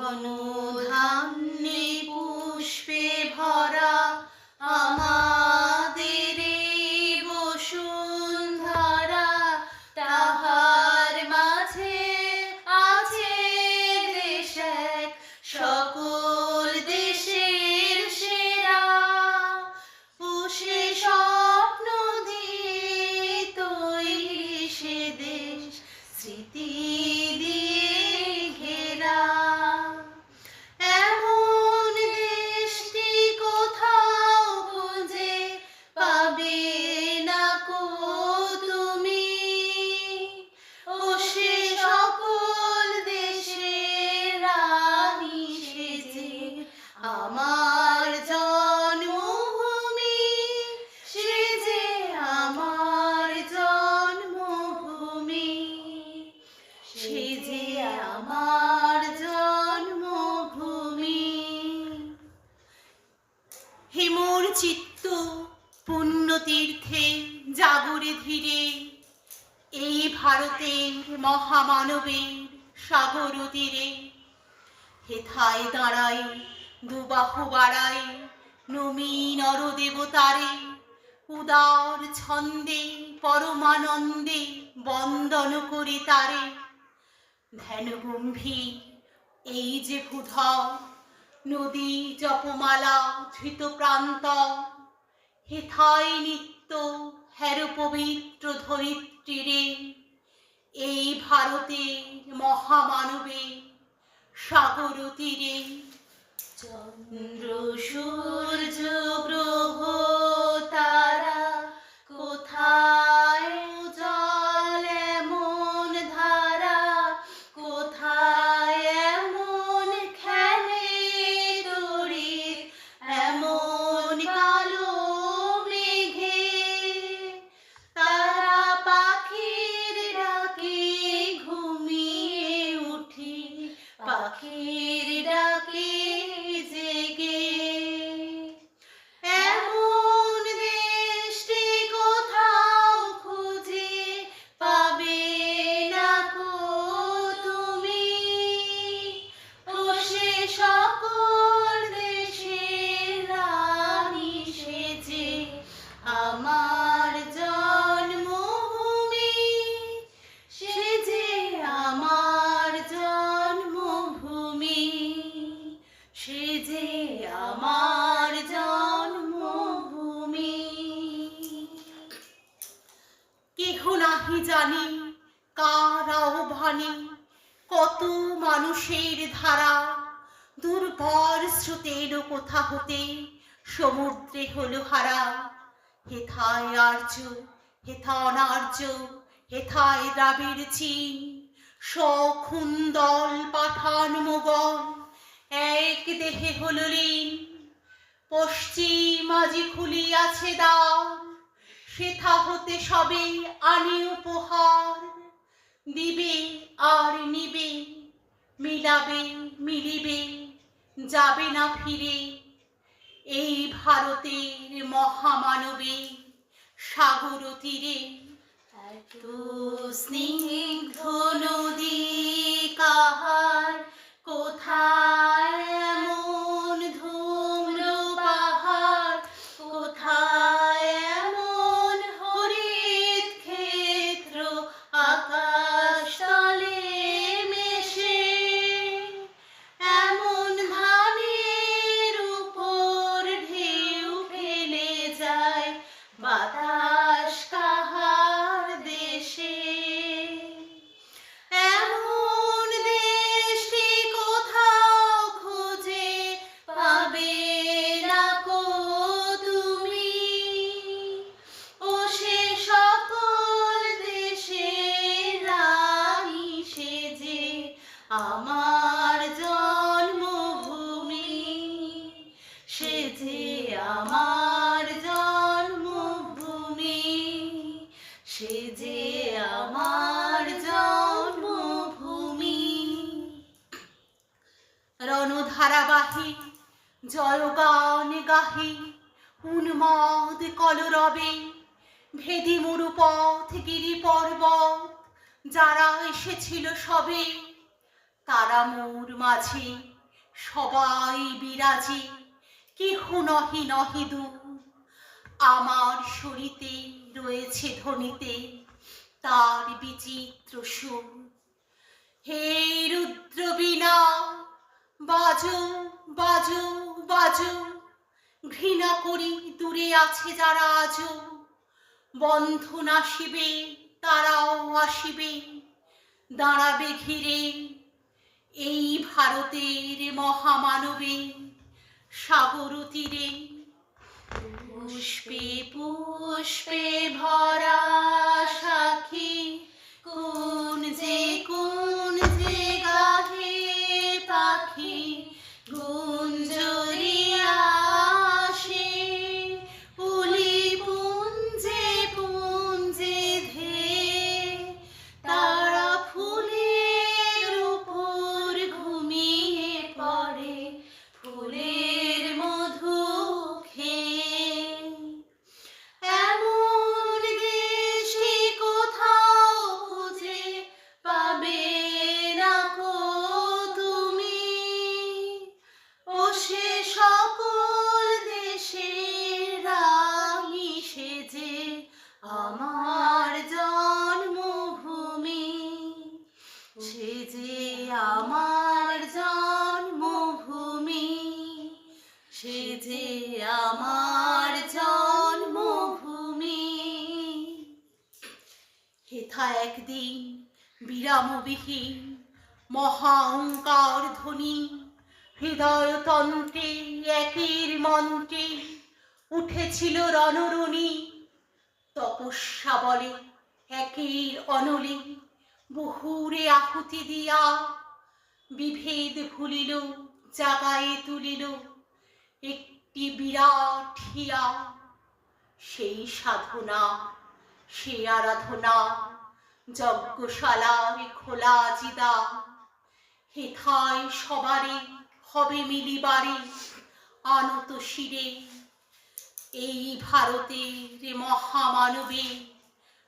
ধনধান্যে পুষ্পে ভরা আমাদের এই বসুন্ধরা, তাহার মাঝে আছে দেশ এক, সকল দেশের সেরা। ও সে স্বপ্ন দিয়ে তৈরি সে দেশ, স্মৃতি দিয়ে ঘেরা। এমন দেশটি কোথাও খুঁজে পাবে না কো তুমি। ও সে সকল দেশের রানী সেজে আমার জন্মভূমি, সে যে আমার জন্মভূমি, সে যে আমার জন্মভূমি। হিমুর চিত্ত পুণ্যতীর্থে জাগরে ধীরে, এই ভারতের মহামানবের সাগর তীরে। হেথায় দাঁড়াই দুবাহু বাড়াই নমি নর দেবতারে, উদার ছন্দে পরমানন্দে বন্দন করি তারে। ধ্যান গম্ভীর এই যে ভূধর, নদী জপমালা ধৃত প্রান্ত। হেথায় নিত্য হের পবিত্র ধরিত্রীরে, এই ভারতের মহামানবে সাগর তীরে। চন্দ্র সূর্য গ্রহ তারা কোথায় উজ্জ্বল এমন ধারা, কোথায় এমন খেলে তড়িৎ এমন কালো মেঘে। তারা পাখির ডাকে ঘুমিয়ে উঠি, পাখির ডাকে জেগে। এমন দেশটি কোথাও খুঁজে পাবে না কো তুমি। ও সে সকল দেশের রানী সেজে আমার জন্মভূমি, সে যে আমার জন্মভূমি, সে যে আমার জন্মভূমি। কেহ নাহি জানি কার আহ্বানে, কত মানুষের ধারা দুর্বল স্রোতের কোথা হতে সমুদ্রে হলো হারা। হেথায় আর্য, হেথা অনার্য, হেথায় দ্রাবিড় চীন, সখুন্দল পাঠান মোগল এক দেহে হলো লীন। পশ্চিম আজি খুলিয়াছে দ্বার, সেথা হতে সবে আনি উপহার। দিবে আর নিবে, মিলাবে মিলিবে, যাবে না ফিরে। এই ভারতের মহামানবে সাগর তীরে। এত স্নিগ্ধ নদী কাহার, কোথায় এমন ধূম্র পাহাড়, কোথায় এমন হরিত ক্ষেত্র আকাশ তলে মেশে। এমন ধানের উপর ঢেউ ফেলে যায় বাতাস কাহার দেশে। এমন দেশটি কোথাও খুঁজে পাবে না কো তুমি। ও সে সকল দেশের রানী সেজে আমার জন্মভূমি, সে যে আমার জন্মভূমি, সে যে আমার জন্মভূমি। রণধারাবাহী জয়গান গাহি উন্মাদ কলরবে, ভেদি মরুপথ গিরি পর্বত যারা এসেছিল সবে, তারা মোর মাঝে সবাই বিরাজে, কেহ নহি নহি দূর। আমার শরীতে রয়েছে ধ্বনিতে তার বিচিত্র সুর। হে রুদ্র বীণা, বাজো বাজো বাজো, ঘৃণা করি দূরে আছে যারা আজও। বন্ধন আসিবে তারাও আসিবে, দাঁড়াবে ঘিরে এই ভারতের মহামানবে সাগর তীরে। পুষ্পে পুষ্পে ভরা সাখী, কুঞ্জে কুঞ্জে গাহে পাখি, গুঞ্জরিয়া আসে পুলি পুঞ্জে পুঞ্জে ধেয়ে। তারা ফুলের উপর ঘুমিয়ে পড়ে ফুলের মধু খেয়ে। এমন দেশে কোথাও খুঁজে পাবে না কো তুমি, ও সে সকল দেশের রানী সেজে আমার জন্মভূমি, সে যে আমার জন্মভূমি, সে যে আমার জন্মভূমি। হেথা একদিন বিরামবিহীন মহাঙ্কার ধ্বনি, হৃদয়তন্ত্রে একের মন্ত্রে উঠেছিল রণরণী। তপস্যা বলে একের অনলে বহুরে আহুতি দিয়া, বিভেদ ভুলিল জাগায়ে তুলিল একটি বিরাট হিয়া। সেই সাধনা সে আরাধনা যজ্ঞশালার খোলা জিদা। হেথায় সবারে হবে মিলিবারে আনত শিরে এই ভারতের মহামানবে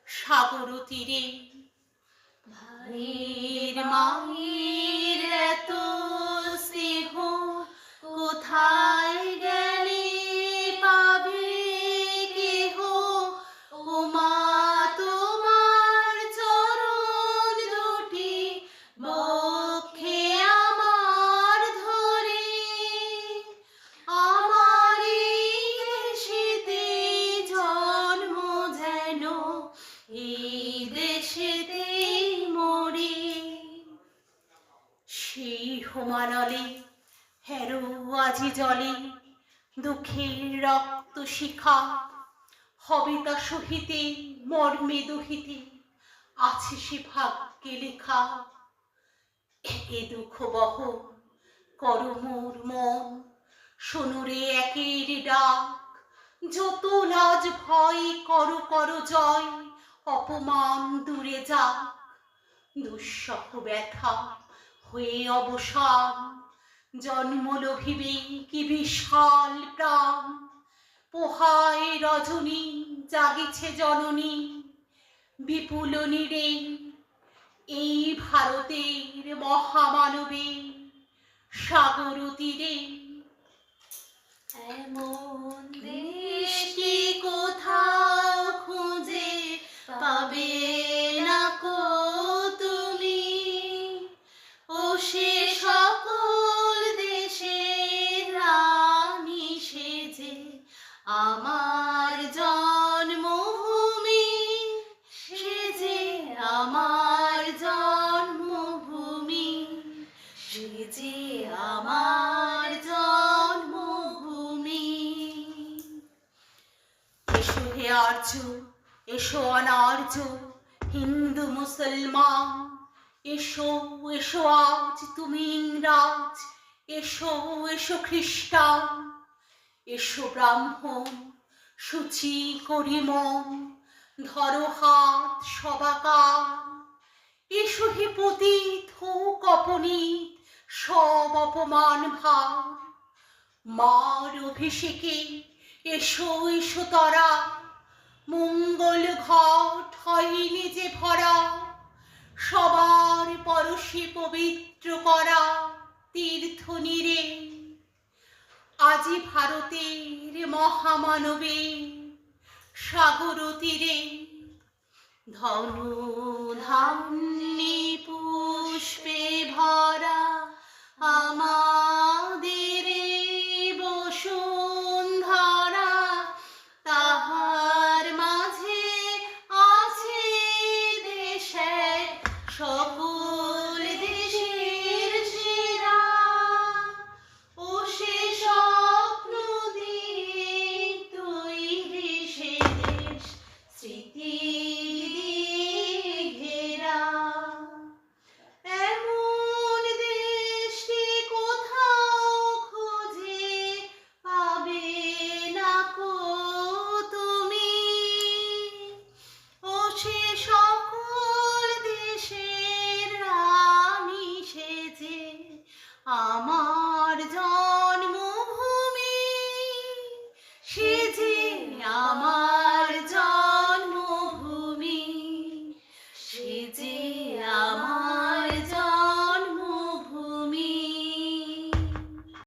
সাগর তীরে। ভাইয়ের মায়ের এত স্নেহ কোথায় গেলে পাবে কেহ, ও মা তোমার চরণ দুটি বক্ষে আমার ধরে। আমার এই দেশেতে জন্ম যেন এই দেশেতেই মরে। সেই হোমানলে হেরো আজি জলে দুঃখের রক্ত শিখা, হবে তা সহিতে মর্মে দহিতে আছে সে ভাগ্যে লেখা। এ দুঃখ বহ কর মোর মন, শোনুরে একের ডাক। যত লাজ ভয় কর কর জয়, অপমান দূরে যাক। দুঃসহ ব্যথা হয়ে অবসান, জন্ম লোভিবে কি বিশাল প্রাণ। পোহায় রজনী জাগিছে জননী, বিপুল নীড়ে এই ভারতের মহামানবে সাগর তীরে। এমন দেশটি কোথাও খুঁজে পাবে না কো তুমি, ও সে সকল দেশের রানী সেজে আমার জন্মভূমি, সে যে আমার জন্মভূমি, সে যে আমার জন্মভূমি। এসো হে আর্য, এসো অনার্য, হিন্দু মুসলমান, এসো এসো আজ তুমি ইংরাজ, এসো এসো খ্রিস্টান। এসো ব্রাহ্মণ সূচি করি মন, ধরো হাত সবাকার। এসো হে পতিত হোক অপনীত সব অপমান ভার। মার অভিষেকে এসো এসো তরা, মঙ্গল ঘট হয়নি যে ভরা। সবার পরশে পবিত্র করা তীর্থ নীরে আজি ভারতের মহামানবে সাগর তীরে ধনু ধান্যে পুষ্পে ভরা আমাদের বসুন্ধরা, তাহার মাঝে আছে দেশে সকল দেশের সেরা। ও সে স্বপ্ন দিয়ে তৈরি সে দেশ স্মৃতি ঘেরা। এমন দেশকে কোথাও খুঁজে পাবে না কো তুমি। ও সে সকল দেশের রানী সেজে আমার